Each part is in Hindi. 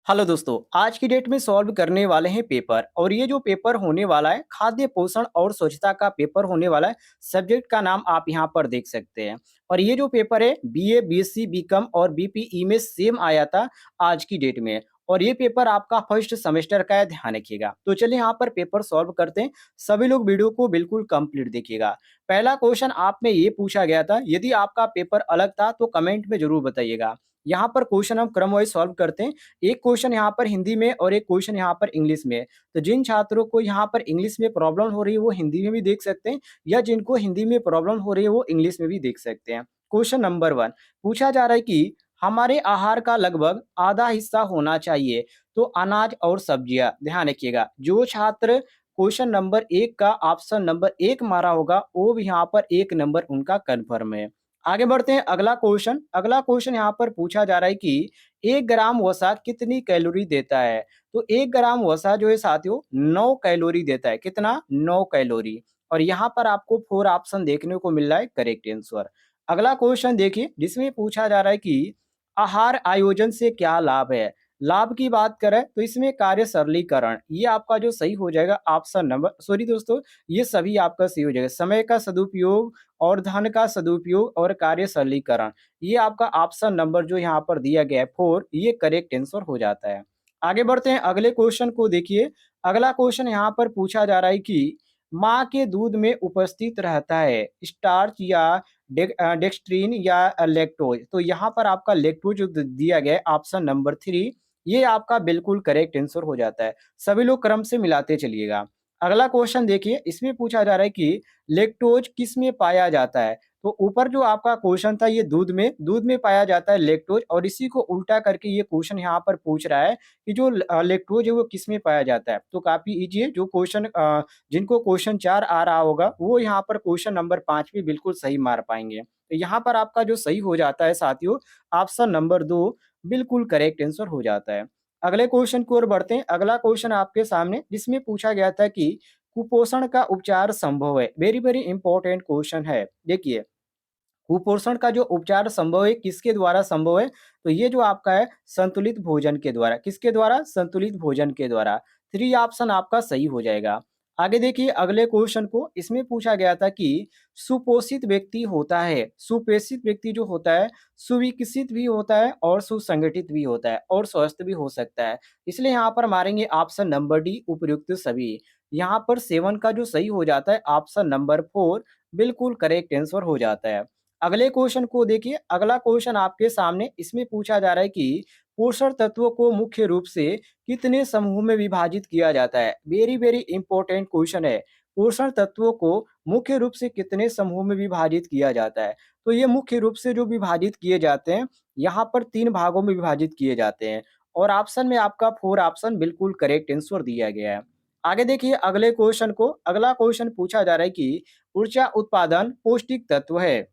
हेलो दोस्तों, आज की डेट में सॉल्व करने वाले हैं पेपर और ये जो पेपर होने वाला है खाद्य पोषण और स्वच्छता का पेपर होने वाला है। सब्जेक्ट का नाम आप यहाँ पर देख सकते हैं और ये जो पेपर है बीए, बीएससी, बीकॉम और बीपीई में सेम आया था आज की डेट में। और ये पेपर आपका फर्स्ट सेमेस्टर का है, ध्यान रखिएगा। तो चलिए यहाँ पर पेपर सॉल्व करते हैं। सभी लोग वीडियो को बिल्कुल कंप्लीट देखिएगा। पहला क्वेश्चन आप में ये पूछा गया था, यदि आपका पेपर अलग था तो कमेंट में जरूर बताइएगा। यहाँ पर क्वेश्चन हम क्रम वाइज सॉल्व करते हैं। एक क्वेश्चन यहाँ पर हिंदी में और एक क्वेश्चन यहाँ पर इंग्लिश में। तो जिन छात्रों को यहाँ पर इंग्लिश में प्रॉब्लम हो रही है वो हिंदी में भी देख सकते हैं, या जिनको हिंदी में प्रॉब्लम हो रही है वो इंग्लिश में भी देख सकते हैं। क्वेश्चन नंबर 1 पूछा जा रहा है कि हमारे आहार का लगभग आधा हिस्सा होना चाहिए तो अनाज और सब्जियां। ध्यान रखिएगा, जो छात्र क्वेश्चन नंबर 1 का ऑप्शन नंबर 1 मारा होगा वो भी यहाँ पर 1 नंबर उनका कन्फर्म है। आगे बढ़ते हैं। अगला क्वेश्चन यहाँ पर पूछा जा रहा है कि 1 ग्राम वसा कितनी कैलोरी देता है? तो 1 ग्राम वसा जो है साथियों 9 कैलोरी देता है। कितना? 9 कैलोरी। और यहाँ पर आपको 4 ऑप्शन देखने को मिल रहा है करेक्ट आंसर। अगला क्वेश्चन देखिए, जिसमें पूछा जा रहा है कि आहार आयोजन से क्या लाभ है? लाभ की बात करें तो इसमें कार्य सरलीकरण, ये आपका जो सही हो जाएगा ऑप्शन नंबर सॉरी दोस्तों, ये सभी आपका सही हो जाएगा। समय का सदुपयोग और धन का सदुपयोग और कार्य सरलीकरण, ये आपका ऑप्शन नंबर जो यहाँ पर दिया गया है 4, ये करेक्ट आंसर हो जाता है। आगे बढ़ते हैं, अगले क्वेश्चन को देखिए। अगला क्वेश्चन यहाँ पर पूछा जा रहा है कि माँ के दूध में उपस्थित रहता है स्टार्च या डेक्स्ट्रीन या लैक्टोज। तो यहाँ पर आपका लैक्टोज जो दिया गया है ऑप्शन नंबर 3, ये आपका बिल्कुल करेक्ट आंसर हो जाता है। सभी लोग क्रम से मिलाते चलिएगा। अगला क्वेश्चन देखिए, इसमें पूछा जा रहा है कि लैक्टोज किस में पाया जाता है? तो ऊपर जो आपका क्वेश्चन था ये दूध में पाया जाता है लैक्टोज, और इसी को उल्टा करके ये क्वेश्चन यहाँ पर पूछ रहा है कि जो लैक्टोज है वो किस में पाया जाता है। तो काफी इजी है। जो क्वेश्चन जिनको क्वेश्चन 4 आ रहा होगा वो यहाँ पर क्वेश्चन नंबर 5 भी बिल्कुल सही मार पाएंगे। तो यहाँ पर आपका जो सही हो जाता है साथियों ऑप्शन नंबर 2 बिल्कुल करेक्ट आंसर हो जाता है। अगले क्वेश्चन की ओर बढ़ते हैं। अगला क्वेश्चन आपके सामने, जिसमें पूछा गया था कि कुपोषण का उपचार संभव है। वेरी वेरी इंपॉर्टेंट क्वेश्चन है। देखिए, कुपोषण का जो उपचार संभव है किसके द्वारा संभव है? तो ये जो आपका है संतुलित भोजन के द्वारा। किसके द्वारा? संतुलित भोजन के द्वारा। 3 ऑप्शन आपका सही हो जाएगा। आगे देखिए अगले क्वेश्चन को, इसमें पूछा गया था कि सुपोषित व्यक्ति होता है, सुपोषित व्यक्ति जो होता है सुविकसित भी होता है और सुसंगठित भी होता है और स्वस्थ भी हो सकता है। इसलिए यहाँ पर मारेंगे ऑप्शन नंबर डी उपयुक्त सभी। यहाँ पर 7 का जो सही हो जाता है ऑप्शन नंबर 4 बिल्कुल करेक्ट आंसर हो जाता है। अगले क्वेश्चन को देखिए। अगला क्वेश्चन आपके सामने, इसमें पूछा जा रहा है कि पोषण तत्वों को मुख्य रूप से कितने समूह में विभाजित किया जाता है? वेरी वेरी इंपॉर्टेंट क्वेश्चन है। पोषण तत्वों को मुख्य रूप से कितने समूह में विभाजित किया जाता है? तो ये मुख्य रूप से जो विभाजित किए जाते हैं यहाँ पर 3 भागों में विभाजित किए जाते हैं, और ऑप्शन में आपका 4 ऑप्शन बिल्कुल करेक्ट आंसर दिया गया है। आगे देखिए अगले क्वेश्चन को। अगला क्वेश्चन पूछा जा रहा है कि ऊर्जा उत्पादन पौष्टिक तत्व है,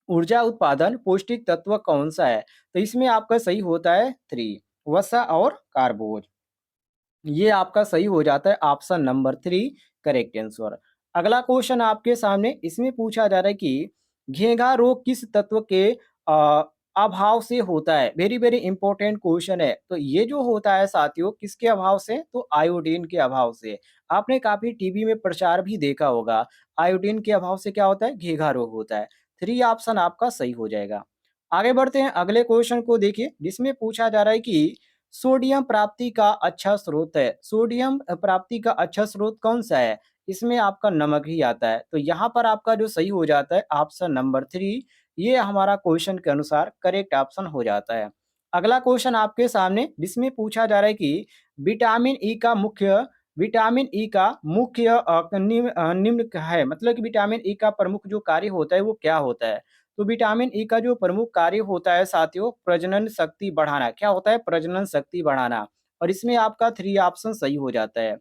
ऊर्जा उत्पादन पौष्टिक तत्व कौन सा है? तो इसमें आपका सही होता है 3, वसा और कार्बोज। ये आपका सही हो जाता है ऑप्शन नंबर 3 करेक्ट आंसर। अगला क्वेश्चन आपके सामने, इसमें पूछा जा रहा है कि घेंघा रोग किस तत्व के अ, अभाव से होता है? वेरी वेरी इंपॉर्टेंट क्वेश्चन है। तो ये जो होता है साथियों किसके अभाव से? तो आयोडीन के अभाव से। आपने काफी टीवी में प्रचार भी देखा होगा। आयोडीन के अभाव से क्या होता है? घेंघा रोग होता है। 3 ऑप्शन आपका सही हो जाएगा। आगे बढ़ते हैं अगले क्वेश्चन को देखिए, जिसमें पूछा जा रहा है कि सोडियम प्राप्ति का अच्छा स्रोत है। सोडियम प्राप्ति का अच्छा स्रोत कौन सा है? इसमें आपका नमक ही आता है। तो यहाँ पर आपका जो सही हो जाता है ऑप्शन नंबर 3, ये हमारा क्वेश्चन के अनुसार करेक्ट ऑप्शन हो जाता है। अगला क्वेश्चन आपके सामने, जिसमें पूछा जा रहा है कि विटामिन ई का मुख्य विटामिन ई का मुख्य निम्न है, मतलब कि विटामिन ई का प्रमुख जो कार्य होता है वो क्या होता है? तो विटामिन ई का जो प्रमुख कार्य होता है साथियों प्रजनन शक्ति बढ़ाना। क्या होता है? प्रजनन शक्ति बढ़ाना। और इसमें आपका 3 ऑप्शन सही हो जाता है।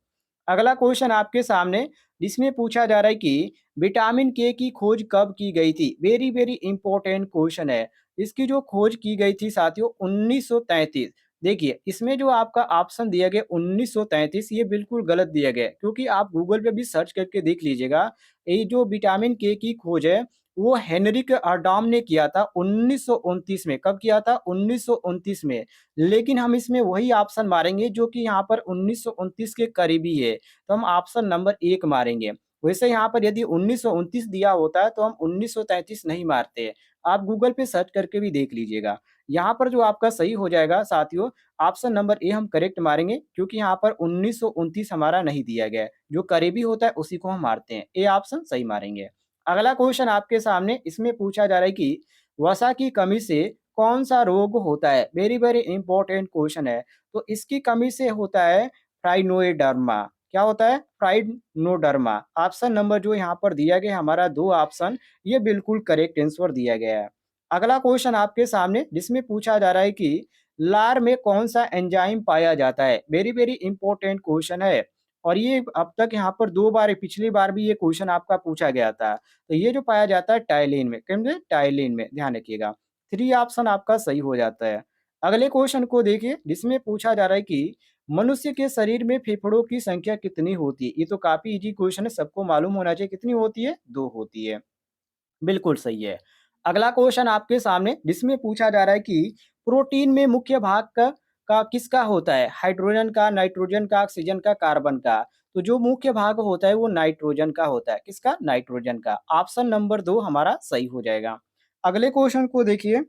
अगला क्वेश्चन आपके सामने, जिसमें पूछा जा रहा है कि विटामिन के की खोज कब की गई थी? वेरी वेरी इंपॉर्टेंट क्वेश्चन है। इसकी जो खोज की गई थी साथियों 1933। देखिए, इसमें जो आपका ऑप्शन दिया गया 1933 ये बिल्कुल गलत दिया गया है, क्योंकि आप गूगल पे भी सर्च करके देख लीजिएगा। ये जो विटामिन के की खोज है वो हेनरिक अडाम ने किया था 1929 में। कब किया था? 1929 में। लेकिन हम इसमें वही ऑप्शन मारेंगे जो कि यहाँ पर 1929 के करीबी है, तो हम ऑप्शन नंबर 1 मारेंगे। वैसे यहाँ पर यदि 1929 दिया होता है तो हम 1933 नहीं मारते। आप गूगल पे सर्च करके भी देख लीजिएगा। यहाँ पर जो आपका सही हो जाएगा साथियों, ऑप्शन नंबर ए हम करेक्ट मारेंगे, क्योंकि यहाँ पर 1929 हमारा नहीं दिया गया है। जो करीबी होता है उसी को हम मारते हैं। ए ऑप्शन सही मारेंगे। अगला क्वेश्चन आपके सामने, इसमें पूछा जा रहा है कि वसा की कमी से कौन-सा रोग होता है? वेरी वेरी इंपॉर्टेंट क्वेश्चन है। तो इसकी कमी से होता है फ्राइनोइडर्मा। क्या होता है? फ्राइनोडर्मा। ऑप्शन नंबर जो यहाँ पर दिया गया है हमारा 2 ऑप्शन, ये बिल्कुल करेक्ट आंसर दिया गया है। अगला क्वेश्चन आपके सामने, जिसमें पूछा जा रहा है कि लार में कौन-सा एंजाइम पाया जाता है? वेरी वेरी इंपॉर्टेंट क्वेश्चन है। और ये अब तक यहाँ पर 2 बार, पिछली बार भी ये क्वेश्चन आपका पूछा गया था। तो ये जो पाया जाता है टाइलिन में, किसमें? टाइलिन में, ध्यान रखिएगा। 3 ऑप्शन आपका सही हो जाता है। अगले क्वेश्चन को देखिए, जिसमें पूछा जा रहा है कि मनुष्य के शरीर में फेफड़ों की संख्या कितनी होती है? ये तो काफ़ी ईज़ी क्वेश्चन है, सबको मालूम होना चाहिए। कितनी होती है? 2 होती है। बिल्कुल सही है। अगला क्वेश्चन आपके सामने, जिसमें पूछा जा रहा है कि प्रोटीन में मुख्य भाग का किसका होता है? हाइड्रोजन का, नाइट्रोजन का, ऑक्सीजन का, कार्बन का। तो जो मुख्य भाग होता है वो नाइट्रोजन का होता है। किसका? नाइट्रोजन का। ऑप्शन नंबर 2 हमारा सही हो जाएगा। अगले क्वेश्चन को देखिए,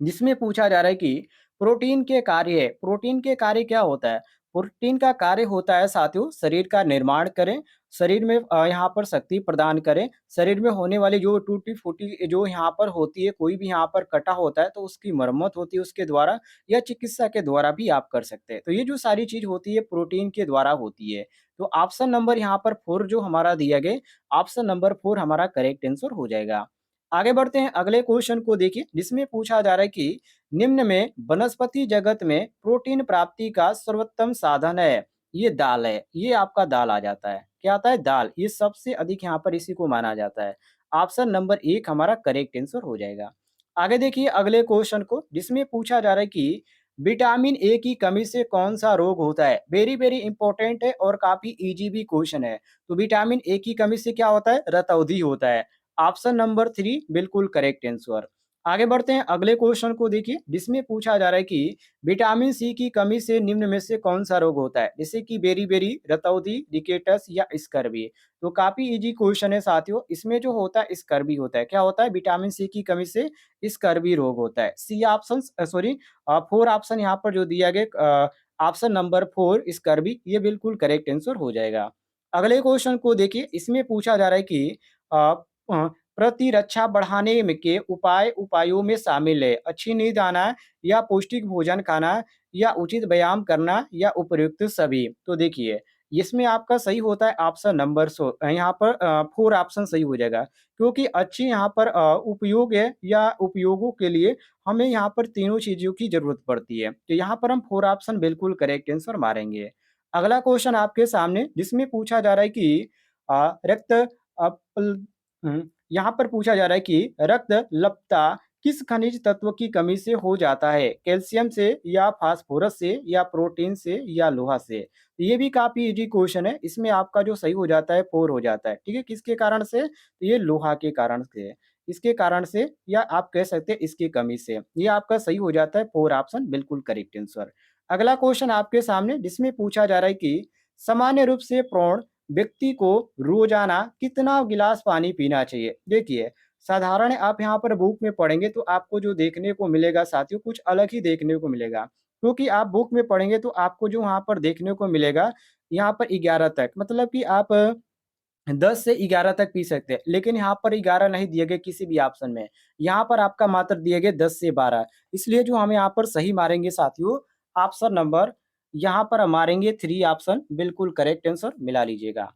जिसमें पूछा जा रहा है कि प्रोटीन के कार्य क्या होता है? प्रोटीन का कार्य होता है साथियों, शरीर का निर्माण करें, शरीर में यहाँ पर शक्ति प्रदान करें, शरीर में होने वाली जो टूटी-फूटी जो यहाँ पर होती है, कोई भी यहाँ पर कटा होता है तो उसकी मरम्मत होती है उसके द्वारा, या चिकित्सा के द्वारा भी आप कर सकते हैं। तो ये जो सारी चीज़ होती है प्रोटीन के द्वारा होती है। तो ऑप्शन नंबर यहाँ पर 4 जो हमारा दिया गया, ऑप्शन नंबर 4 हमारा करेक्ट आंसर हो जाएगा। आगे बढ़ते हैं, अगले क्वेश्चन को देखिए, जिसमें पूछा जा रहा है कि निम्न में वनस्पति जगत में प्रोटीन प्राप्ति का सर्वोत्तम साधन है। ये दाल है, ये आपका दाल आ जाता है। क्या आता है? दाल। ये सबसे अधिक यहाँ पर इसी को माना जाता है। ऑप्शन नंबर 1 हमारा करेक्ट आंसर हो जाएगा। आगे देखिए अगले क्वेश्चन को, जिसमें पूछा जा रहा है कि विटामिन ए की कमी से कौन-सा रोग होता है? वेरी वेरी इंपॉर्टेंट है और काफ़ी ईज़ी भी क्वेश्चन है। तो विटामिन ए की कमी से क्या होता है? रतौंधी होता है। ऑप्शन नंबर 3 बिल्कुल करेक्ट आंसर। आगे बढ़ते हैं, अगले क्वेश्चन को देखिए, जिसमें पूछा जा रहा है कि विटामिन सी की कमी से निम्न में से कौन-सा रोग होता है? जैसे कि बेरी-बेरी, रतौंधी, रिकेटस या स्कर्वी। तो काफ़ी ईज़ी क्वेश्चन है साथियों, इसमें जो होता है स्कर्वी होता है। क्या होता है? विटामिन सी की कमी से स्कर्वी रोग होता है। सी ऑप्शंस 4 ऑप्शन यहाँ पर जो दिया गया, ऑप्शन नंबर 4 स्कर्वी, ये बिल्कुल करेक्ट आंसर हो जाएगा। अगले क्वेश्चन को देखिए, इसमें पूछा जा रहा है कि अ अ, प्रतिरक्षा बढ़ाने में के उपायों में शामिल है अच्छी नींद आना या पौष्टिक भोजन खाना या उचित व्यायाम करना या उपयुक्त सभी। तो देखिए, इसमें आपका सही होता है ऑप्शन नंबर यहाँ पर 4 ऑप्शन सही हो जाएगा, क्योंकि अच्छी यहाँ पर उपयोग है या उपयोगों के लिए हमें यहाँ पर तीनों चीज़ों की ज़रूरत पड़ती है। तो यहाँ पर हम 4 ऑप्शन बिल्कुल करेक्ट आंसर मारेंगे। अगला क्वेश्चन आपके सामने, जिसमें पूछा जा रहा है कि रक्त अप्ल यहाँ पर पूछा जा रहा है कि रक्त लप्ता किस खनिज तत्व की कमी से हो जाता है? कैल्शियम से या फास्फोरस से या प्रोटीन से या लोहा से? ये भी काफ़ी ईज़ी क्वेश्चन है, इसमें आपका जो सही हो जाता है 4 हो जाता है, ठीक है? किसके कारण से? तो ये लोहा के कारण से, इसके कारण से, या आप कह सकते हैं इसकी कमी से। ये आपका सही हो जाता है 4 ऑप्शन बिल्कुल करेक्ट आंसर। अगला क्वेश्चन आपके सामने, जिसमें पूछा जा रहा है कि सामान्य रूप से प्रौढ़ व्यक्ति को रोजाना कितना गिलास पानी पीना चाहिए? देखिए, साधारण आप यहाँ पर बुक में पढ़ेंगे तो आपको जो देखने को मिलेगा साथियों, कुछ अलग ही देखने को मिलेगा। क्योंकि आप बुक में पढ़ेंगे तो आपको जो वहाँ पर देखने को मिलेगा, यहाँ पर 11 तक, मतलब कि आप 10 से 11 तक पी सकते हैं। लेकिन यहाँ पर 11 नहीं दिए गए किसी भी ऑप्शन में। यहाँ पर आपका मात्र दिए गए 10 से 12। इसलिए जो हम यहाँ पर सही मारेंगे साथियों, ऑप्शन नंबर यहाँ पर हम मारेंगे 3 ऑप्शन बिल्कुल करेक्ट आंसर मिला लीजिएगा।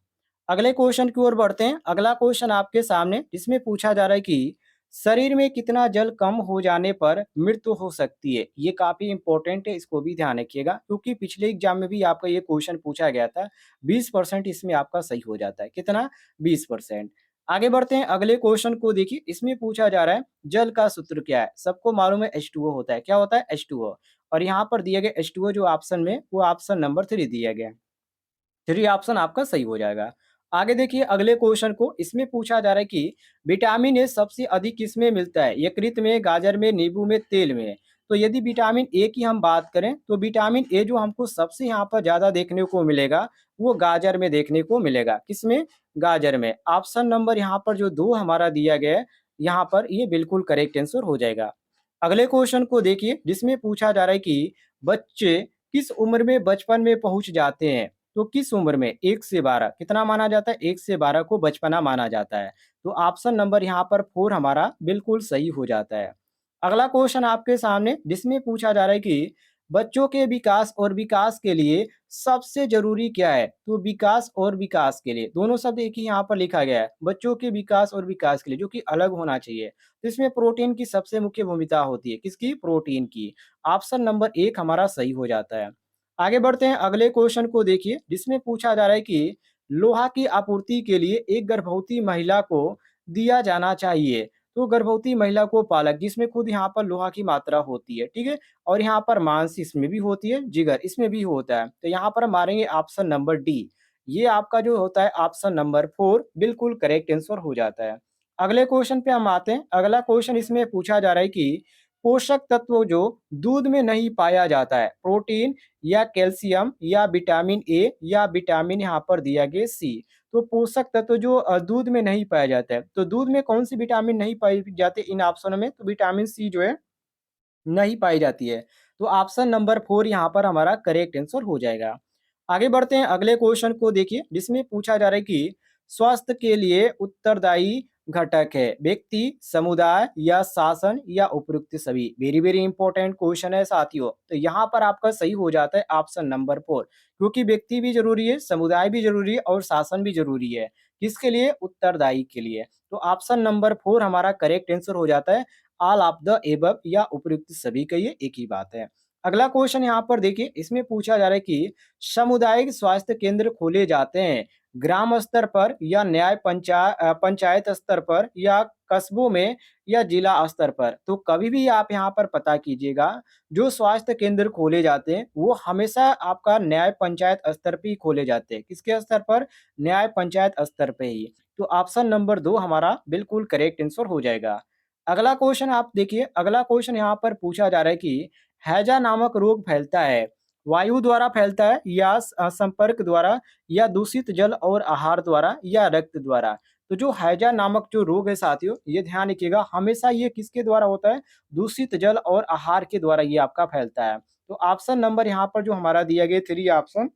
अगले क्वेश्चन की ओर बढ़ते हैं। अगला क्वेश्चन आपके सामने, इसमें पूछा जा रहा है कि शरीर में कितना जल कम हो जाने पर मृत्यु हो सकती है? ये काफ़ी इंपॉर्टेंट है, इसको भी ध्यान रखिएगा, क्योंकि पिछले एग्ज़ाम में भी आपका ये क्वेश्चन पूछा गया था। 20% इसमें आपका सही हो जाता है। कितना? 20%। आगे बढ़ते हैं, अगले क्वेश्चन को देखिए, इसमें पूछा जा रहा है जल का सूत्र क्या है? सबको मालूम है H2O होता है। क्या होता है? H2O। और यहाँ पर दिए गए H2O जो ऑप्शन में, वो ऑप्शन नंबर 3 दिया गया है। 3 ऑप्शन आपका सही हो जाएगा। आगे देखिए अगले क्वेश्चन को, इसमें पूछा जा रहा है कि विटामिन ए सबसे अधिक किसमें मिलता है? यकृत में, गाजर में, नींबू में, तेल में। तो यदि विटामिन ए की हम बात करें तो विटामिन ए जो हमको सबसे यहाँ पर ज़्यादा देखने को मिलेगा वो गाजर में देखने को मिलेगा। किसमें? गाजर में। ऑप्शन नंबर यहाँ पर जो 2 हमारा दिया गया है, यहाँ पर ये बिल्कुल करेक्ट आंसर हो जाएगा। अगले क्वेश्चन को देखिए जिसमें पूछा जा रहा है कि बच्चे किस उम्र में बचपन में पहुँच जाते हैं? तो किस उम्र में? 1 से 12 कितना माना जाता है? 1 से 12 को बचपना माना जाता है। तो ऑप्शन नंबर यहाँ पर 4 हमारा बिल्कुल सही हो जाता है। अगला क्वेश्चन आपके सामने जिसमें पूछा जा रहा है कि बच्चों के विकास और विकास के लिए सबसे ज़रूरी क्या है? तो विकास और विकास के लिए दोनों शब्द एक ही यहाँ पर लिखा गया है। बच्चों के विकास और विकास के लिए जो कि अलग होना चाहिए। तो इसमें प्रोटीन की सबसे मुख्य भूमिका होती है। किसकी? प्रोटीन की। ऑप्शन नंबर 1 हमारा सही हो जाता है। आगे बढ़ते हैं अगले क्वेश्चन को देखिए जिसमें पूछा जा रहा है कि लोहा की आपूर्ति के लिए एक गर्भवती महिला को दिया जाना चाहिए। तो गर्भवती महिला को पालक जिसमें खुद यहाँ पर लोहा की मात्रा होती है, ठीक है? और यहाँ पर मांस इसमें भी होती है, जिगर इसमें भी होता है। तो यहाँ पर हम मारेंगे ऑप्शन नंबर डी। ये आपका जो होता है ऑप्शन नंबर 4 बिल्कुल करेक्ट आंसर हो जाता है। अगले क्वेश्चन पे हम आते हैं। अगला क्वेश्चन इसमें पूछा जा रहा है कि पोषक तत्व जो दूध में नहीं पाया जाता है, प्रोटीन या कैल्शियम या विटामिन ए या विटामिन यहाँ पर दिया गया सी। तो पोषक तत्व जो दूध में नहीं पाया जाता है, तो दूध में कौन सी विटामिन नहीं पाई जाती इन ऑप्शनों में? तो विटामिन सी जो है नहीं पाई जाती है। तो ऑप्शन नंबर 4 यहाँ पर हमारा करेक्ट आंसर हो जाएगा। आगे बढ़ते हैं अगले क्वेश्चन को देखिए जिसमें पूछा जा रहा है कि स्वास्थ्य के लिए उत्तरदायी घटक है व्यक्ति, समुदाय या शासन या उपयुक्त सभी। वेरी वेरी इंपॉर्टेंट क्वेश्चन है साथियों। तो यहाँ पर आपका सही हो जाता है ऑप्शन नंबर 4 क्योंकि व्यक्ति भी जरूरी है, समुदाय भी जरूरी है और शासन भी जरूरी है। किसके लिए? उत्तरदायी के लिए। तो ऑप्शन नंबर 4 हमारा करेक्ट आंसर हो जाता है। ऑल ऑफ द एबव या उपयुक्त सभी का ये एक ही बात है। अगला क्वेश्चन यहाँ पर देखिए इसमें पूछा जा रहा है कि सामुदायिक स्वास्थ्य केंद्र खोले जाते हैं ग्राम स्तर पर या पंचायत स्तर पर या कस्बों में या जिला स्तर पर। तो कभी भी आप यहाँ पर पता कीजिएगा जो स्वास्थ्य केंद्र खोले जाते हैं वो हमेशा आपका न्याय पंचायत स्तर पे ही खोले जाते हैं। किसके स्तर पर? न्याय पंचायत स्तर पे ही। तो ऑप्शन नंबर 2 हमारा बिल्कुल करेक्ट आंसर हो जाएगा। अगला क्वेश्चन आप देखिए, अगला क्वेश्चन यहाँ पर पूछा जा रहा है कि हैजा नामक रोग फैलता है, वायु द्वारा फैलता है या संपर्क द्वारा या दूषित जल और आहार द्वारा या रक्त द्वारा। तो जो हैजा नामक जो रोग है साथियों, ये ध्यान रखिएगा हमेशा ये किसके द्वारा होता है? दूषित जल और आहार के द्वारा ये आपका फैलता है। तो ऑप्शन नंबर यहाँ पर जो हमारा दिया गया 3 ऑप्शन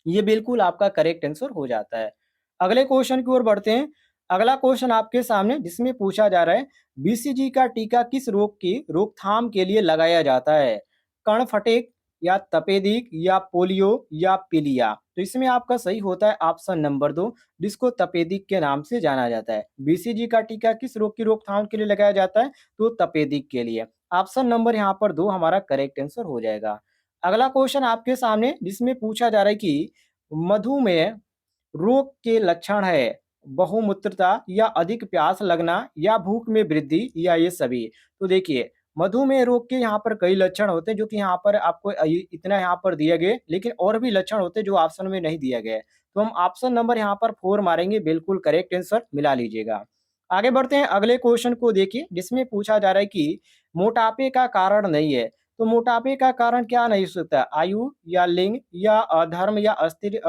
ये बिल्कुल आपका करेक्ट आंसर हो जाता है। अगले क्वेश्चन की ओर बढ़ते हैं। अगला क्वेश्चन आपके सामने जिसमें पूछा जा रहा है बीसीजी का टीका किस रोग की रोकथाम के लिए लगाया जाता है? कर्णफटेक या तपेदिक या पोलियो या पीलिया। तो इसमें आपका सही होता है ऑप्शन नंबर 2 जिसको तपेदिक के नाम से जाना जाता है। बीसीजी का टीका किस रोग की रोकथाम के लिए लगाया जाता है? तो तपेदिक के लिए। ऑप्शन नंबर यहाँ पर 2 हमारा करेक्ट आंसर हो जाएगा। अगला क्वेश्चन आपके सामने जिसमें पूछा जा रहा है कि मधुमेह रोग के लक्षण है बहुमूत्रता या अधिक प्यास लगना या भूख में वृद्धि या ये सभी। तो देखिए मधुमेह रोग के यहाँ पर कई लक्षण होते हैं जो कि यहाँ पर आपको इतना यहाँ पर दिया गया लेकिन और भी लक्षण होते हैं जो ऑप्शन में नहीं दिया गया है। तो हम ऑप्शन नंबर यहाँ पर 4 मारेंगे बिल्कुल करेक्ट आंसर मिला लीजिएगा। आगे बढ़ते हैं अगले क्वेश्चन को देखिए जिसमें पूछा जा रहा है कि मोटापे का कारण नहीं है। तो मोटापे का कारण क्या नहीं हो सकता? आयु या लिंग या धर्म या अस्थिर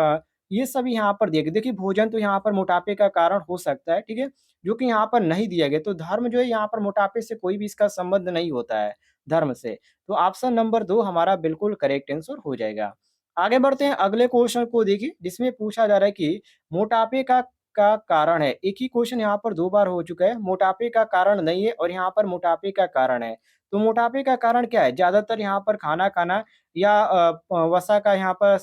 ये सब यहाँ पर देखिए भोजन तो यहाँ पर मोटापे का कारण हो सकता है, ठीक है? जो कि यहाँ पर नहीं दिया गया। तो धर्म जो है यहाँ पर मोटापे से कोई भी इसका संबंध नहीं होता है, धर्म से। तो ऑप्शन नंबर 2 हमारा बिल्कुल करेक्ट आंसर हो जाएगा। आगे बढ़ते हैं अगले क्वेश्चन को देखिए जिसमें पूछा जा रहा है कि मोटापे का कारण है। एक ही क्वेश्चन यहाँ पर 2 बार हो चुका है। मोटापे का कारण नहीं है और यहाँ पर मोटापे का कारण है। तो मोटापे का कारण क्या है? ज़्यादातर यहाँ पर खाना खाना या वसा का यहाँ पर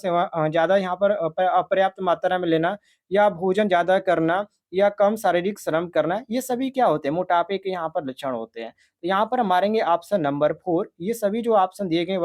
ज़्यादा यहाँ पर अपर्याप्त मात्रा में लेना या भोजन ज़्यादा करना या कम शारीरिक श्रम करना, ये सभी क्या होते हैं? मोटापे के यहाँ पर लक्षण होते हैं। तो यहाँ पर हम मारेंगे ऑप्शन नंबर 4 ये सभी जो ऑप्शन दिए गए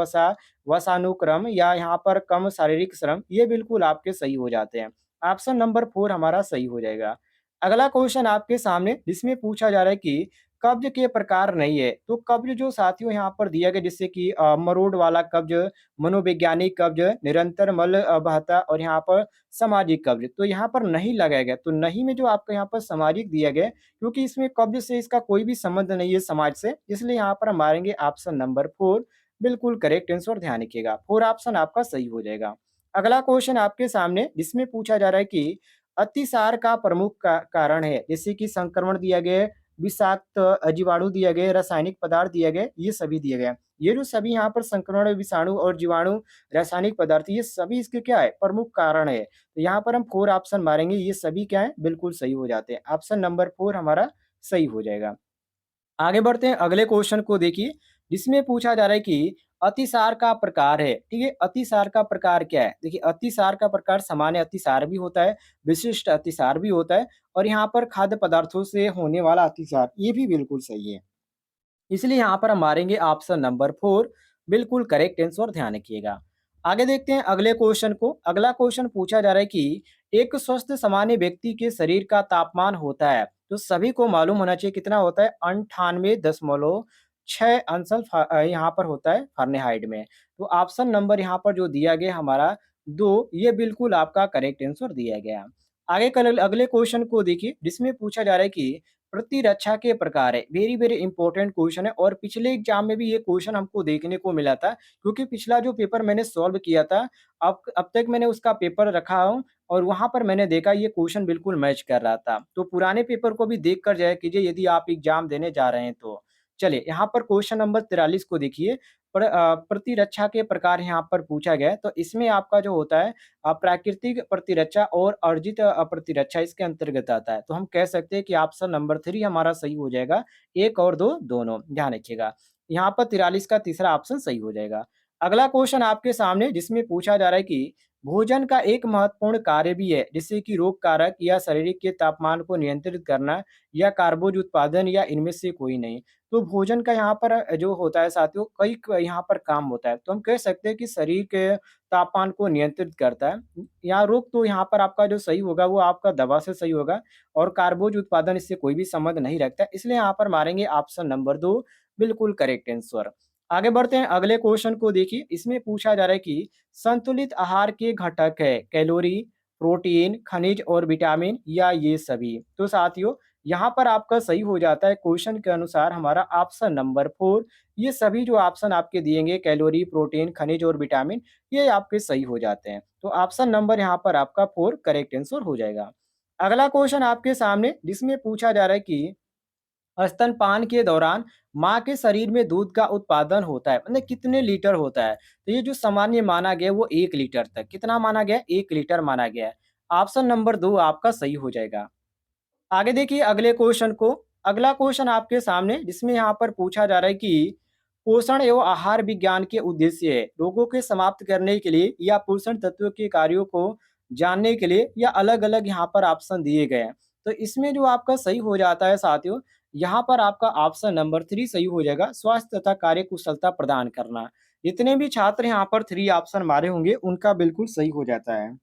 वसानुक्रम या यहाँ पर कम शारीरिक श्रम, ये बिल्कुल आपके सही हो जाते हैं। ऑप्शन नंबर 4 हमारा सही हो जाएगा। अगला क्वेश्चन आपके सामने जिसमें पूछा जा रहा है कि कब्ज के प्रकार नहीं है। तो कब्ज जो साथियों यहाँ पर दिया गया जैसे कि मरोड़ वाला कब्ज, मनोवैज्ञानिक कब्ज, निरंतर मल बहता और यहाँ पर सामाजिक कब्ज। तो यहाँ पर नहीं लगाया गया। तो नहीं में जो आपका यहाँ पर सामाजिक दिया गया है, क्योंकि इसमें कब्ज से इसका कोई भी संबंध नहीं है समाज से, इसलिए यहाँ पर हम मारेंगे ऑप्शन नंबर 4 बिल्कुल करेक्ट आंसर। ध्यान रखिएगा 4 ऑप्शन आपका सही हो जाएगा। अगला क्वेश्चन आपके सामने जिसमें पूछा जा रहा है कि अतिसार का प्रमुख कारण है, जैसे कि संक्रमण दिया गया है, विषाक्त जीवाणु दिया गया है, रासायनिक पदार्थ दिया गया है, ये सभी दिए गए हैं। ये जो सभी यहाँ पर संक्रमण, विषाणु और जीवाणु, रासायनिक पदार्थ, ये सभी इसके क्या है, प्रमुख कारण है। तो यहाँ पर हम 4 ऑप्शन मारेंगे, ये सभी क्या है, बिल्कुल सही हो जाते हैं। ऑप्शन नंबर 4 हमारा सही हो जाएगा। आगे बढ़ते हैं अगले क्वेश्चन को देखिए, जिसमें पूछा जा रहा है कि अतिसार का प्रकार है, ठीक है? अतिसार का प्रकार क्या है? देखिए अतिसार का प्रकार सामान्य अतिसार भी होता है, विशिष्ट अतिसार भी होता है और यहाँ पर खाद्य पदार्थों से होने वाला अतिसार, ये भी बिल्कुल सही है। इसलिए यहाँ पर हम मारेंगे ऑप्शन नंबर 4 बिल्कुल करेक्ट आंसर। ध्यान रखिएगा। आगे देखते हैं अगले क्वेश्चन को। अगला क्वेश्चन पूछा जा रहा है कि एक स्वस्थ सामान्य व्यक्ति के शरीर का तापमान होता है, तो सभी को मालूम होना चाहिए कितना होता है, 98.6 अंश यहाँ पर होता है फ़ारेनहाइट में। तो ऑप्शन नंबर यहाँ पर जो दिया गया हमारा 2, ये बिल्कुल आपका करेक्ट आंसर दिया गया। आगे कल अगले क्वेश्चन को देखिए, जिसमें पूछा जा रहा है कि प्रतिरक्षा के प्रकार है। वेरी वेरी इंपॉर्टेंट क्वेश्चन है और पिछले एग्जाम में भी ये क्वेश्चन हमको देखने को मिला था, क्योंकि पिछला जो पेपर मैंने सॉल्व किया था, अब तक मैंने उसका पेपर रखा हूँ और वहाँ पर मैंने देखा ये क्वेश्चन बिल्कुल मैच कर रहा था। तो पुराने पेपर को भी देख कर जाया कीजिए यदि आप एग्जाम देने जा रहे हैं तो। चलिए यहाँ पर क्वेश्चन नंबर 43 को देखिए। प्रतिरक्षा के प्रकार यहाँ पर पूछा गया है, तो इसमें आपका जो होता है प्राकृतिक प्रतिरक्षा और अर्जित प्रतिरक्षा इसके अंतर्गत आता है। तो हम कह सकते हैं कि ऑप्शन नंबर 3 हमारा सही हो जाएगा। 1 और 2 दोनों, ध्यान रखिएगा। यहाँ पर 43 का तीसरा ऑप्शन सही हो जाएगा। अगला क्वेश्चन आपके सामने जिसमें पूछा जा रहा है कि भोजन का एक महत्वपूर्ण कार्य भी है, जिससे कि रोग कारक या शारीरिक के तापमान को नियंत्रित करना या कार्बोज उत्पादन या इनमें से कोई नहीं। तो भोजन का यहाँ पर जो होता है साथियों, कई यहाँ पर काम होता है। तो हम कह सकते हैं कि शरीर के तापमान को नियंत्रित करता है। यहाँ रोग तो यहाँ पर आपका जो सही होगा वो आपका दवा से सही होगा और कार्बोज उत्पादन इससे कोई भी संबंध नहीं रखता है। इसलिए यहाँ पर मारेंगे ऑप्शन नंबर 2 बिल्कुल करेक्ट आंसर। आगे बढ़ते हैं अगले क्वेश्चन को देखिए। इसमें पूछा जा रहा है कि संतुलित आहार के घटक है कैलोरी, प्रोटीन, खनिज और विटामिन या ये सभी। तो साथियों यहाँ पर आपका सही हो जाता है क्वेश्चन के अनुसार हमारा ऑप्शन नंबर 4। ये सभी जो ऑप्शन आपके दिएँगे कैलोरी, प्रोटीन, खनिज और विटामिन, ये आपके सही हो जाते हैं। तो ऑप्शन नंबर यहाँ पर आपका 4 करेक्ट आंसर हो जाएगा। अगला क्वेश्चन आपके सामने जिसमें पूछा जा रहा है कि स्तनपान के दौरान माँ के शरीर में दूध का उत्पादन होता है, मतलब कितने लीटर होता है? तो ये जो सामान्य माना गया है वो 1 लीटर तक। कितना माना गया है? 1 लीटर माना गया है। ऑप्शन नंबर 2 आपका सही हो जाएगा। आगे देखिए अगले क्वेश्चन को। अगला क्वेश्चन आपके सामने जिसमें यहाँ पर पूछा जा रहा है कि पोषण एवं आहार विज्ञान के उद्देश्य है रोगों के समाप्त करने के लिए या पोषण तत्व के कार्यों को जानने के लिए या अलग-अलग यहाँ पर ऑप्शन दिए गए हैं। तो इसमें जो आपका सही हो जाता है साथियों, यहाँ पर आपका ऑप्शन नंबर 3 सही हो जाएगा, स्वास्थ्य तथा कार्यकुशलता प्रदान करना। जितने भी छात्र यहाँ पर 3 ऑप्शन मारे होंगे उनका बिल्कुल सही हो जाता है।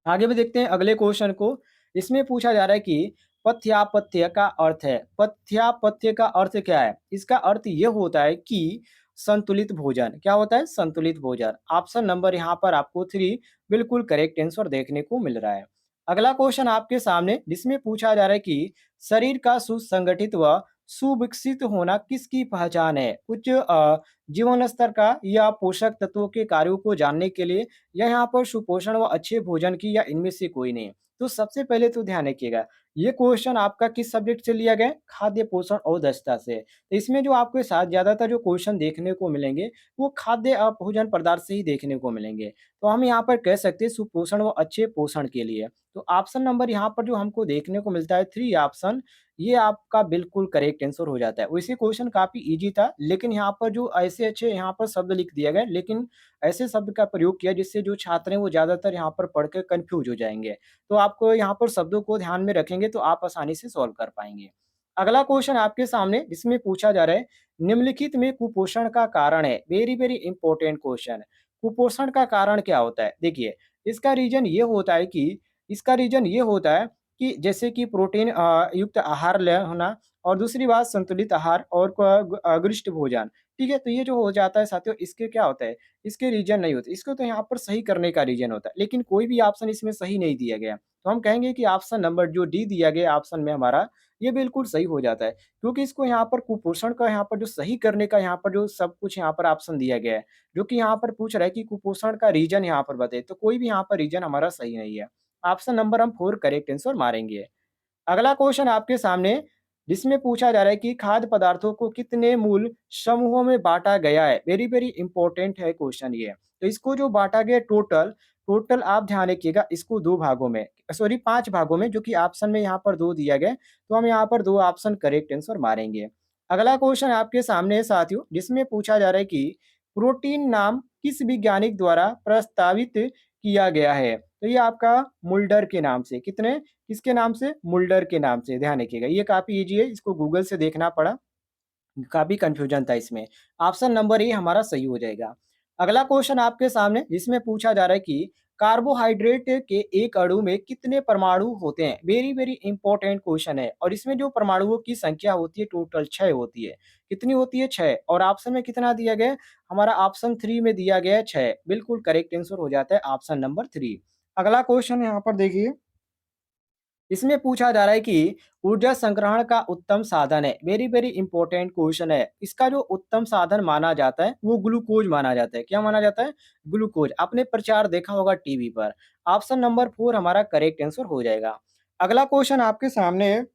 आगे भी देखते हैं अगले क्वेश्चन को। इसमें पूछा जा रहा है कि पथ्यापथ्य का अर्थ है। पथ्यापथ्य का अर्थ क्या है? इसका अर्थ ये होता है कि संतुलित भोजन। क्या होता है? संतुलित भोजन। ऑप्शन नंबर यहाँ पर आपको 3 बिल्कुल करेक्ट आंसर देखने को मिल रहा है। अगला क्वेश्चन आपके सामने जिसमें पूछा जा रहा है कि शरीर का सुसंगठित व सुविकसित होना किसकी पहचान है? उच्च जीवन स्तर का या पोषक तत्वों के कार्यों को जानने के लिए या यहाँ पर सुपोषण व अच्छे भोजन की या इनमें से कोई नहीं। तो सबसे पहले तो ध्यान रखिएगा, ये क्वेश्चन आपका किस सब्जेक्ट से लिया गया है? खाद्य, पोषण और दक्षता से। तो इसमें जो आपके साथ ज़्यादातर जो क्वेश्चन देखने को मिलेंगे, वो खाद्य भोजन पदार्थ से ही देखने को मिलेंगे। तो हम यहाँ पर कह सकते हैं सुपोषण व अच्छे पोषण के लिए। तो ऑप्शन नंबर यहाँ पर जो हमको देखने को मिलता है 3 ऑप्शन, ये आपका बिल्कुल करेक्ट आंसर हो जाता है। वैसे क्वेश्चन काफ़ी ईज़ी था, लेकिन यहाँ पर जो ऐसे अच्छे यहाँ पर शब्द लिख दिए गए, लेकिन ऐसे शब्द का प्रयोग किया जिससे जो छात्र हैं वो ज़्यादातर यहाँ पर पढ़ के कन्फ्यूज़ हो जाएँगे। तो आपको यहाँ पर शब्दों को ध्यान में रखेंगे तो आप आसानी से सॉल्व कर पाएँगे। अगला क्वेश्चन आपके सामने जिसमें पूछा जा रहा है, निम्नलिखित में कुपोषण का कारण है। Very, very important question. कुपोषण का कारण क्या होता है? देखिए, इसका रीज़न ये होता है कि इसका रीज़न ये होता है कि जैसे कि प्रोटीन युक्त आहार होना और दूसरी बात संतुलित आहार और गरिष्ठ भोजन। ठीक है? तो ये जो हो जाता है साथियों, इसके क्या होता है, इसके रीज़न नहीं होते। इसको तो यहाँ पर सही करने का रीज़न होता है, लेकिन कोई भी ऑप्शन इसमें सही नहीं दिया गया। तो हम कहेंगे कि ऑप्शन नंबर जो डी दिया गया ऑप्शन में हमारा, ये बिल्कुल सही हो जाता है। क्योंकि इसको यहाँ पर कुपोषण का यहाँ पर जो सही करने का यहाँ पर जो सब कुछ यहाँ पर ऑप्शन दिया गया है, जो कि यहाँ पर पूछ रहा है कि कुपोषण का रीज़न यहाँ पर बताइए, तो कोई भी यहाँ पर रीज़न हमारा सही नहीं है। ऑप्शन नंबर हम 4 करेक्ट आंसर मारेंगे। अगला क्वेश्चन आपके सामने, जिसमें पूछा जा रहा है कि खाद्य पदार्थों को कितने मूल समूहों में बाँटा गया है? वेरी वेरी इंपॉर्टेंट है क्वेश्चन ये। तो इसको जो बाँटा गया टोटल, टोटल आप ध्यान रखिएगा, इसको 2 भागों में, सॉरी 5 भागों में, जो कि ऑप्शन में यहाँ पर 2 दिया गया है, तो हम यहाँ पर 2 ऑप्शन करेक्ट आंसर मारेंगे। अगला क्वेश्चन आपके सामने है साथियों, जिसमें पूछा जा रहा है कि प्रोटीन नाम किस वैज्ञानिक द्वारा प्रस्तावित किया गया है? तो ये आपका मुल्डर के नाम से, किसके नाम से? मुल्डर के नाम से, ध्यान रखिएगा। ये काफ़ी ईज़ी है, इसको गूगल से देखना पड़ा, काफ़ी कन्फ्यूजन था इसमें। ऑप्शन नंबर ए हमारा सही हो जाएगा। अगला क्वेश्चन आपके सामने, जिसमें पूछा जा रहा है कि कार्बोहाइड्रेट के एक अणु में कितने परमाणु होते हैं? वेरी वेरी इंपॉर्टेंट क्वेश्चन है और इसमें जो परमाणुओं की संख्या होती है टोटल 6 होती है। कितनी होती है? 6। और ऑप्शन में कितना दिया गया है? हमारा ऑप्शन 3 में दिया गया है 6। बिल्कुल करेक्ट आंसर हो जाता है ऑप्शन नंबर 3। अगला क्वेश्चन यहाँ पर देखिए, इसमें पूछा जा रहा है कि ऊर्जा संग्रहण का उत्तम साधन है। वेरी वेरी इंपॉर्टेंट क्वेश्चन है। इसका जो उत्तम साधन माना जाता है वो ग्लूकोज माना जाता है। क्या माना जाता है? ग्लूकोज। आपने प्रचार देखा होगा टीवी पर। ऑप्शन नंबर 4 हमारा करेक्ट आंसर हो जाएगा। अगला क्वेश्चन आपके सामने है,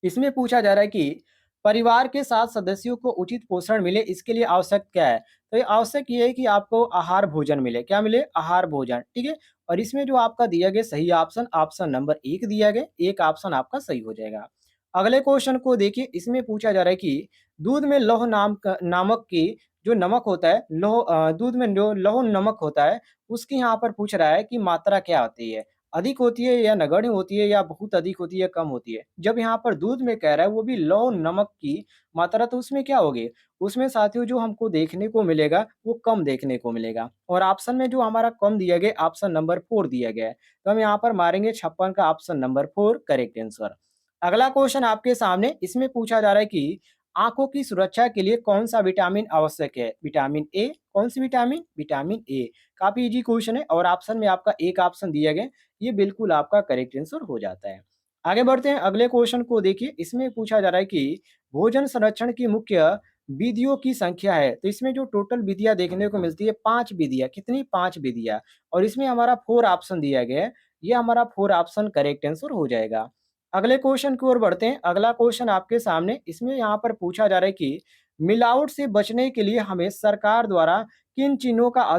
इसमें पूछा जा रहा है कि परिवार के साथ सदस्यों को उचित पोषण मिले, इसके लिए आवश्यक क्या है? तो ये आवश्यक ये है कि आपको आहार भोजन मिले। क्या मिले? आहार भोजन, ठीक है? और इसमें जो आपका दिया गया सही ऑप्शन, ऑप्शन नंबर 1 दिया गया, एक ऑप्शन आपका सही हो जाएगा। अगले क्वेश्चन को देखिए, इसमें पूछा जा रहा है कि दूध में लौह नामक की जो नमक होता है, दूध में जो लौह नमक होता है, उसकी यहाँ पर पूछ रहा है कि मात्रा क्या होती है? अधिक होती है या नगण्य होती है या बहुत अधिक होती है या कम होती है? जब यहाँ पर दूध में कह रहा है वो भी लौह नमक की मात्रा, तो उसमें क्या होगी? उसमें साथियों जो हमको देखने को मिलेगा वो कम देखने को मिलेगा और ऑप्शन में जो हमारा कम दिया गया ऑप्शन नंबर 4 दिया गया है। तो हम यहाँ पर मारेंगे 56 का ऑप्शन नंबर 4 करेक्ट आंसर। अगला क्वेश्चन आपके सामने, इसमें पूछा जा रहा है कि आँखों की सुरक्षा के लिए कौन-सा विटामिन आवश्यक है? विटामिन ए, कौन-सी विटामिन? Vitamin A. काफ़ी ईज़ी क्वेश्चन है और ऑप्शन में आपका एक ऑप्शन दिया गया है, ये बिल्कुल आपका करेक्ट आंसर हो जाता है। आगे बढ़ते हैं, अगले क्वेश्चन को देखिए, इसमें पूछा जा रहा है कि भोजन संरक्षण की मुख्य विधियों की संख्या है। तो इसमें जो टोटल विधियाँ देखने को मिलती है 5 विधियाँ, कितनी? 5 विधियाँ और इसमें हमारा 4 ऑप्शन दिया गया है, ये हमारा 4 ऑप्शन करेक्ट आंसर हो जाएगा। अगले क्वेश्चन की ओर बढ़ते हैं, अगला क्वेश्चन आपके सामने, इसमें यहाँ पर पूछा जा रहा है कि मिलावट से बचने के लिए हमें सरकार द्वारा किन चिन्हों का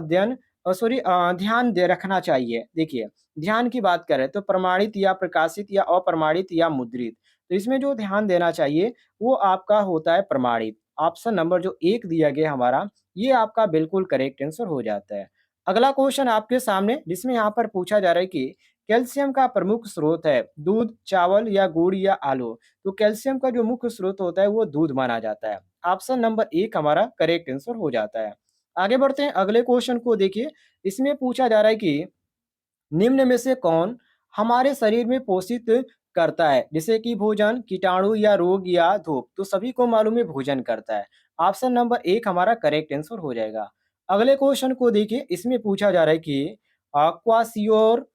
ध्यान दे रखना चाहिए? देखिए, ध्यान की बात करें तो प्रमाणित या प्रकाशित या अप्रमाणित या मुद्रित। तो इसमें जो ध्यान देना चाहिए वो आपका होता है प्रमाणित। ऑप्शन नंबर जो 1 दिया गया हमारा, ये आपका बिल्कुल करेक्ट आंसर हो जाता है। अगला क्वेश्चन आपके सामने, जिसमें यहाँ पर पूछा जा रहा है कि कैल्शियम का प्रमुख स्रोत है दूध, चावल या गुड़ या आलू। तो कैल्शियम का जो मुख्य स्रोत होता है वो दूध माना जाता है। ऑप्शन नंबर 1 हमारा करेक्ट आंसर हो जाता है। आगे बढ़ते हैं, अगले क्वेश्चन को देखिए, इसमें पूछा जा रहा है कि निम्न में से कौन हमारे शरीर में पोषित करता है? जैसे कि भोजन, कीटाणु या रोग या धूप, तो सभी को मालूम है भोजन करता है। ऑप्शन नंबर 1 हमारा करेक्ट आंसर हो जाएगा। अगले क्वेश्चन को देखिए, इसमें पूछा जा रहा है कि क्वासियोर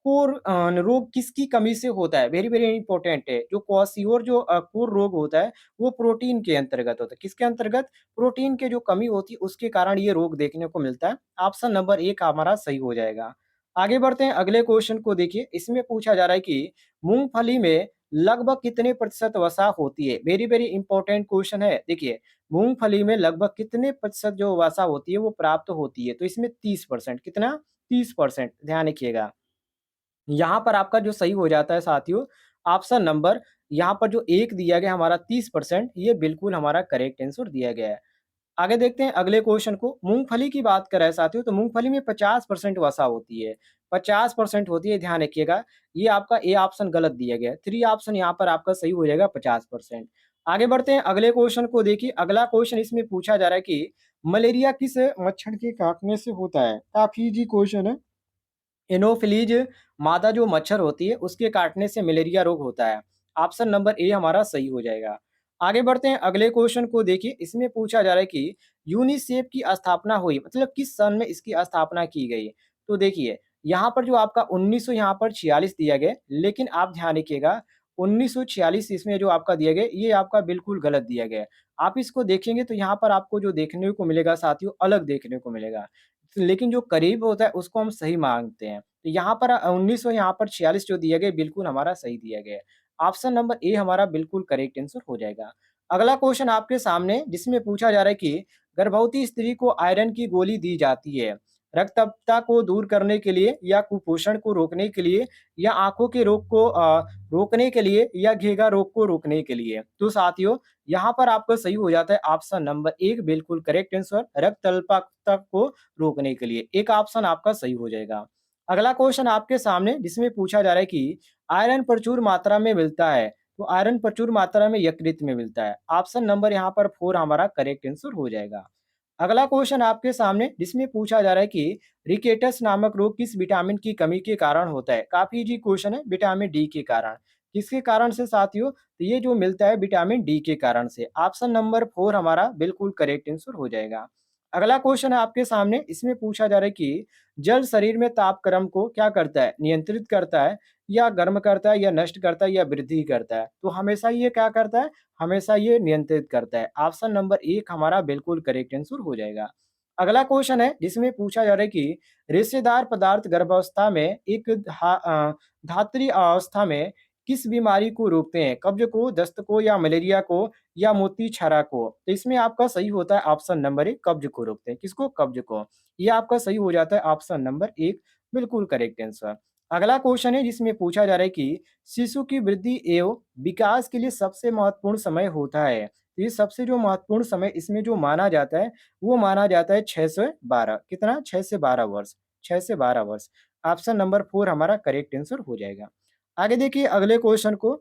कोर रोग किसकी कमी से होता है? वेरी वेरी इंपॉर्टेंट है। जो क्वासियोर कोर रोग होता है वो प्रोटीन के अंतर्गत होता है। किसके अंतर्गत? प्रोटीन के जो कमी होती है उसके कारण ये रोग देखने को मिलता है। ऑप्शन नंबर 1 हमारा सही हो जाएगा। आगे बढ़ते हैं, अगले क्वेश्चन को देखिए, इसमें पूछा जा रहा है कि मूंगफली में लगभग कितने प्रतिशत वसा होती है? वेरी वेरी इंपॉर्टेंट क्वेश्चन है। देखिए, मूंगफली में लगभग कितने प्रतिशत जो वसा होती है वो प्राप्त होती है? तो इसमें 30%, कितना? 30%, ध्यान रखिएगा। यहाँ पर आपका जो सही हो जाता है साथियों, ऑप्शन नंबर यहाँ पर जो 1 दिया गया हमारा 30%, ये बिल्कुल हमारा करेक्ट आंसर दिया गया है। आगे देखते हैं अगले क्वेश्चन को। मूँगफली की बात करें साथियों, तो मूँगफली में 50% वसा होती है। 50% होती है, ध्यान रखिएगा। ये आपका ए ऑप्शन गलत दिया गया है। 3 ऑप्शन यहाँ पर आपका सही हो जाएगा 50%। आगे बढ़ते हैं, अगले क्वेश्चन को देखिए। अगला क्वेश्चन इसमें पूछा जा रहा है कि मलेरिया किस मच्छर के काटने से होता है? काफ़ी ईज़ी क्वेश्चन है। एनोफिलीज मादा जो मच्छर होती है उसके काटने से मलेरिया रोग होता है। ऑप्शन नंबर ए हमारा सही हो जाएगा। आगे बढ़ते हैं अगले क्वेश्चन को देखिए, इसमें पूछा जा रहा है कि यूनिसेफ की स्थापना हुई मतलब किस सन में इसकी स्थापना की गई। तो देखिए यहाँ पर जो आपका 1900 यहाँ पर 46 दिया गया, लेकिन आप ध्यान रखिएगा 1946 इसमें जो आपका दिया गया ये आपका बिल्कुल गलत दिया गया है। आप इसको देखेंगे तो यहाँ पर आपको जो देखने को मिलेगा साथियों अलग देखने को मिलेगा, लेकिन जो करीब होता है उसको हम सही मानते हैं। तो यहाँ पर 1900 यहाँ पर 46 जो दिया गया बिल्कुल हमारा सही दिया गया है। ऑप्शन नंबर ए हमारा बिल्कुल करेक्ट आंसर हो जाएगा। अगला क्वेश्चन आपके सामने जिसमें पूछा जा रहा है कि गर्भवती स्त्री को आयरन की गोली दी जाती है, रक्तअल्पता को दूर करने के लिए या कुपोषण को रोकने के लिए या आँखों के रोग को रोकने के लिए या घेंघा रोग को रोकने के लिए। तो साथियों यहाँ पर आपका सही हो जाता है ऑप्शन नंबर 1 बिल्कुल करेक्ट आंसर रक्तअल्पता को रोकने के लिए। एक ऑप्शन आपका सही हो जाएगा। अगला क्वेश्चन आपके सामने जिसमें पूछा जा रहा है कि आयरन प्रचुर मात्रा में मिलता है, तो आयरन प्रचुर मात्रा में यकृत में मिलता है। ऑप्शन नंबर यहाँ पर 4 हमारा करेक्ट आंसर हो जाएगा। अगला क्वेश्चन आपके सामने जिसमें पूछा जा रहा है कि रिकेटस नामक रोग किस विटामिन की कमी के कारण होता है? काफ़ी इजी क्वेश्चन है, विटामिन डी के कारण। किसके कारण से साथियों? तो ये जो मिलता है विटामिन डी के कारण से। ऑप्शन नंबर 4 हमारा बिल्कुल करेक्ट आंसर हो जाएगा। अगला क्वेश्चन है आपके सामने, इसमें पूछा जा रहा है कि जल शरीर में तापक्रम को क्या करता है? नियंत्रित करता है या गर्म करता है या नष्ट करता है या वृद्धि करता है? तो हमेशा ये क्या करता है? हमेशा ये नियंत्रित करता है। ऑप्शन नंबर 1 हमारा बिल्कुल करेक्ट आंसर हो जाएगा। अगला क्वेश्चन है जिसमें पूछा जा रहा है कि रेशेदार पदार्थ गर्भावस्था में एक धात्री अवस्था में किस बीमारी को रोकते हैं? कब्ज को, दस्त को या मलेरिया को या मोती क्षरा को? तो इसमें आपका सही होता है ऑप्शन नंबर 1 कब्ज को रोकते हैं। किसको? कब्ज को। ये आपका सही हो जाता है ऑप्शन नंबर 1 बिल्कुल करेक्ट आंसर। अगला क्वेश्चन है जिसमें पूछा जा रहा है कि शिशु की वृद्धि एवं विकास के लिए सबसे महत्वपूर्ण समय होता है। ये सबसे जो महत्वपूर्ण समय इसमें जो माना जाता है, वो माना जाता है 6 से 12 कितना? 6 से 12 वर्ष, 6 से 12 वर्ष। ऑप्शन नंबर 4 हमारा करेक्ट आंसर हो जाएगा। आगे देखिए अगले क्वेश्चन को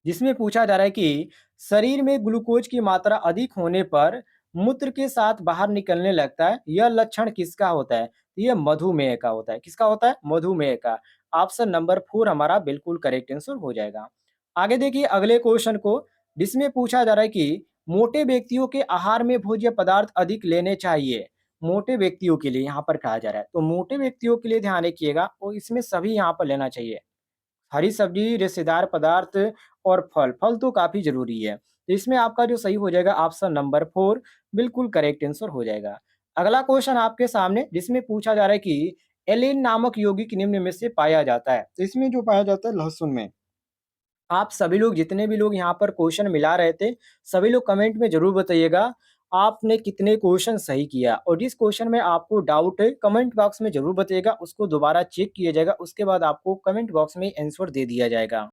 जिसमें पूछा जा रहा है कि शरीर में ग्लूकोज की मात्रा अधिक होने पर मूत्र के साथ बाहर निकलने लगता है, यह लक्षण किसका होता है? तो ये मधुमेह का होता है। किसका होता है? मधुमेह का। ऑप्शन नंबर 4 हमारा बिल्कुल करेक्ट आंसर हो जाएगा। आगे देखिए अगले क्वेश्चन को जिसमें पूछा जा रहा है कि मोटे व्यक्तियों के आहार में भोज्य पदार्थ अधिक लेने चाहिए। मोटे व्यक्तियों के लिए यहाँ पर कहा जा रहा है। तो मोटे व्यक्तियों के लिए ध्यान रखिएगा और इसमें सभी यहाँ पर लेना चाहिए। हरी सब्जी, रेशेदार पदार्थ और फल। फल तो काफ़ी ज़रूरी है। तो इसमें आपका जो सही हो जाएगा ऑप्शन नंबर 4 बिल्कुल करेक्ट आंसर हो जाएगा। अगला क्वेश्चन आपके सामने जिसमें पूछा जा रहा है कि एलिन नामक यौगिक निम्न में से पाया जाता है। तो इसमें जो पाया जाता है लहसुन में। आप सभी लोग जितने भी लोग यहाँ पर क्वेश्चन मिला रहे थे, सभी लोग कमेंट में ज़रूर बताइएगा, आपने कितने क्वेश्चन सही किया और जिस क्वेश्चन में आपको डाउट है, कमेंट बॉक्स में ज़रूर बताइएगा, उसको दोबारा चेक किया जाएगा, उसके बाद आपको कमेंट बॉक्स में आंसर दे दिया जाएगा।